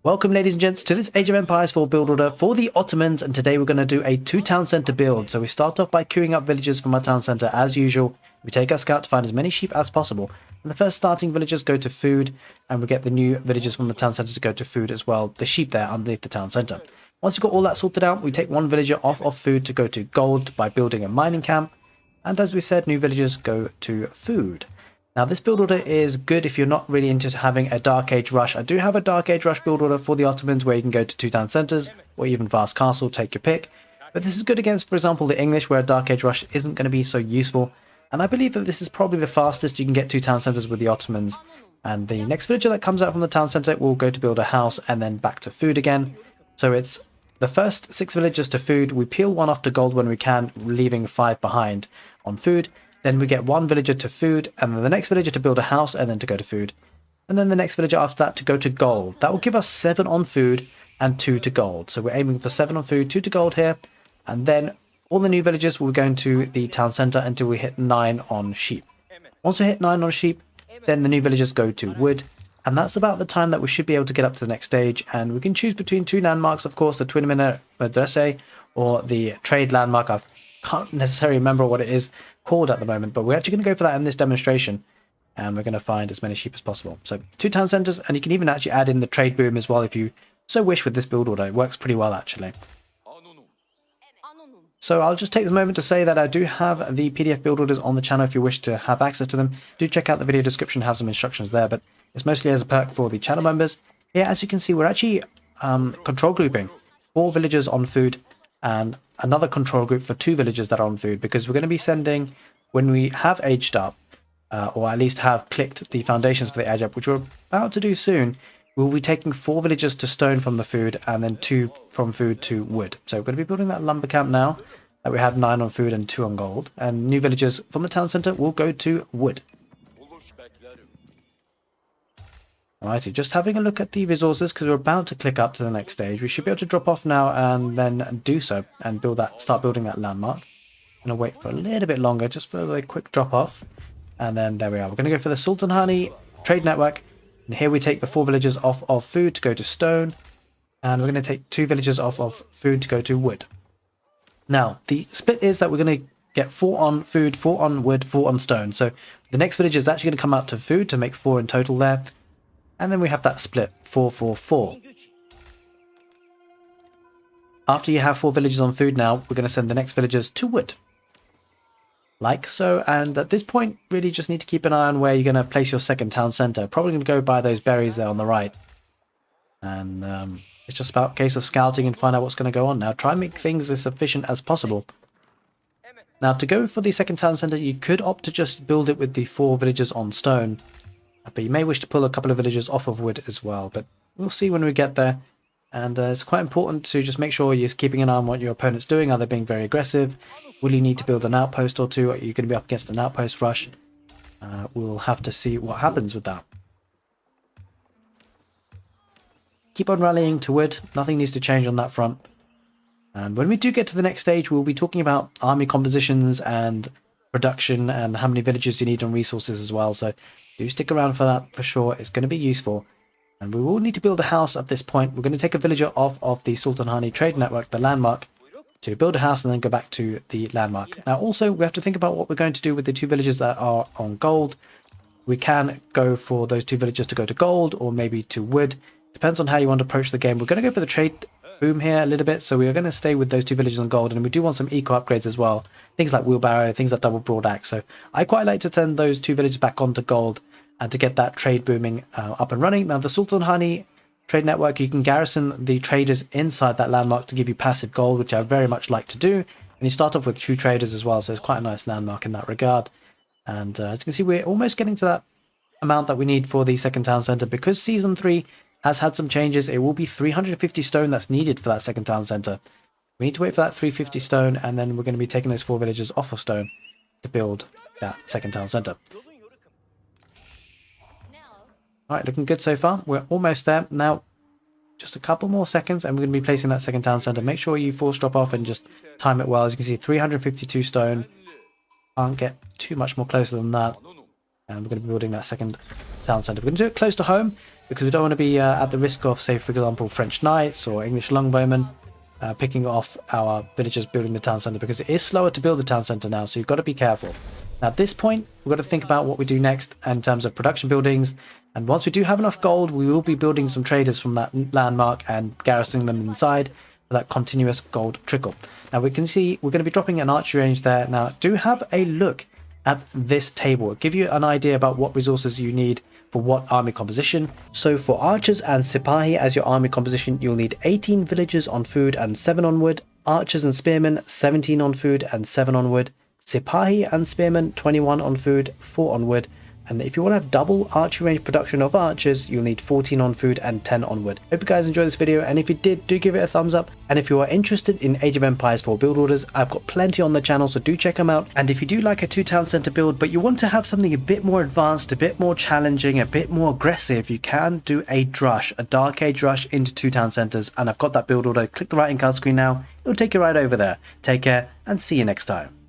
Welcome ladies and gents to this Age of Empires 4 build order for the Ottomans, and today we're going to do a 2-town centre build. So we start off by queuing up villagers from our town centre as usual. We take our scout to find as many sheep as possible, and the first starting villagers go to food, and we get the new villagers from the town centre to go to food as well, the sheep there underneath the town centre. Once we've got all that sorted out, we take one villager off of food to go to gold by building a mining camp, and as we said, new villagers go to food. Now this build order is good if you're not really into having a Dark Age rush. I do have a Dark Age rush build order for the Ottomans where you can go to 2 town centres or even Vast Castle, take your pick. But this is good against, for example, the English where a Dark Age rush isn't going to be so useful. And I believe that this is probably the fastest you can get 2 town centres with the Ottomans. And the next villager that comes out from the town centre will go to build a house and then back to food again. So it's the first 6 villagers to food. We peel 1 off to gold when we can, leaving 5 behind on food. Then we get 1 villager to food, and then the next villager to build a house, and then to go to food. And then the next villager after that to go to gold. That will give us 7 on food and 2 to gold. So we're aiming for 7 on food, 2 to gold here. And then all the new villagers will be going to the town centre until we hit 9 on sheep. Once we hit 9 on sheep, then the new villagers go to wood. And that's about the time that we should be able to get up to the next stage. And we can choose between 2 landmarks, of course, the Twin Madrasa or the trade landmark. I can't necessarily remember what it is called at the moment, but we're actually going to go for that in this demonstration, and we're going to find as many sheep as possible. So 2 town centres, and you can even actually add in the trade boom as well if you so wish with this build order. It works pretty well actually. So I'll just take this moment to say that I do have the PDF build orders on the channel if you wish to have access to them. Do check out the video description, have some instructions there, but it's mostly as a perk for the channel members. Here, as you can see, we're actually control grouping 4 villagers on food and another control group for 2 villagers that are on food, because we're going to be sending, when we have aged up, or at least have clicked the foundations for the age up, which we're about to do soon, we'll be taking 4 villagers to stone from the food and then 2 from food to wood. So we're going to be building that lumber camp now, that we have 9 on food and 2 on gold, and new villagers from the town centre will go to wood. Alrighty, just having a look at the resources because we're about to click up to the next stage. We should be able to drop off now and then do so and build that, start building that landmark. I'm going to wait for a little bit longer just for the quick drop off. And then there we are. We're going to go for the Sultan Hani trade network. And here we take the 4 villagers off of food to go to stone. And we're going to take 2 villagers off of food to go to wood. Now, the split is that we're going to get 4 on food, 4 on wood, 4 on stone. So the next villager is actually going to come out to food to make 4 in total there. And then we have that split, 4-4-4. After you have 4 villagers on food now, we're going to send the next villagers to wood. Like so, and at this point, really just need to keep an eye on where you're going to place your second town centre. Probably going to go by those berries there on the right. And it's just about a case of scouting and find out what's going to go on now. Try and make things as efficient as possible. Now, to go for the second town centre, you could opt to just build it with the 4 villagers on stone. But you may wish to pull a couple of villagers off of wood as well, but we'll see when we get there. And it's quite important to just make sure you're keeping an eye on what your opponent's doing. Are they being very aggressive? Will you need to build an outpost or 2? Are you going to be up against an outpost rush? We'll have to see what happens with that. Keep on rallying to wood. Nothing needs to change on that front. And when we do get to the next stage, we'll be talking about army compositions and production and how many villagers you need on resources as well. So do stick around for that for sure. It's going to be useful. And we will need to build a house at this point. We're going to take a villager off of the Sultan Hani trade network, the landmark, to build a house and then go back to the landmark. Now also we have to think about what we're going to do with the 2 villagers that are on gold. We can go for those 2 villagers to go to gold or maybe to wood. Depends on how you want to approach the game. We're going to go for the trade boom here a little bit. So we are going to stay with those 2 villagers on gold, and we do want some eco upgrades as well. Things like wheelbarrow, things like double broad axe. So I quite like to turn those 2 villagers back onto gold and to get that trade booming up and running. Now the Sultan Hani trade network, you can garrison the traders inside that landmark to give you passive gold, which I very much like to do. And you start off with 2 traders as well, so it's quite a nice landmark in that regard. And as you can see, we're almost getting to that amount that we need for the second town centre. Because Season 3 has had some changes, it will be 350 stone that's needed for that second town centre. We need to wait for that 350 stone, and then we're going to be taking those 4 villagers off of stone to build that second town centre. Alright, looking good so far. We're almost there. Now, just a couple more seconds and we're going to be placing that second town centre. Make sure you force drop off and just time it well. As you can see, 352 stone. Can't get too much more closer than that. And we're going to be building that second town centre. We're going to do it close to home. because we don't want to be at the risk of, say, for example, French knights or English longbowmen picking off our villagers building the town center, because it is slower to build the town center now, so you've got to be careful. Now, at this point, we've got to think about what we do next in terms of production buildings, and once we do have enough gold, we will be building some traders from that landmark and garrisoning them inside for that continuous gold trickle. Now, we can see we're going to be dropping an archery range there. Now, do have a look at this table. It'll give you an idea about what resources you need for what army composition. So for archers and Sipahi as your army composition, you'll need 18 villagers on food and 7 on wood. Archers and spearmen, 17 on food and 7 on wood. Sipahi and spearmen, 21 on food, 4 on wood. And if you want to have double archery range production of archers, you'll need 14 on food and 10 on wood. Hope you guys enjoyed this video, and if you did, do give it a thumbs up. And if you are interested in Age of Empires 4 build orders, I've got plenty on the channel, so do check them out. And if you do like a 2-town center build, but you want to have something a bit more advanced, a bit more challenging, a bit more aggressive, you can do a drush, a Dark Age rush into 2-town centers. And I've got that build order. Click the right in card screen now. It'll take you right over there. Take care and see you next time.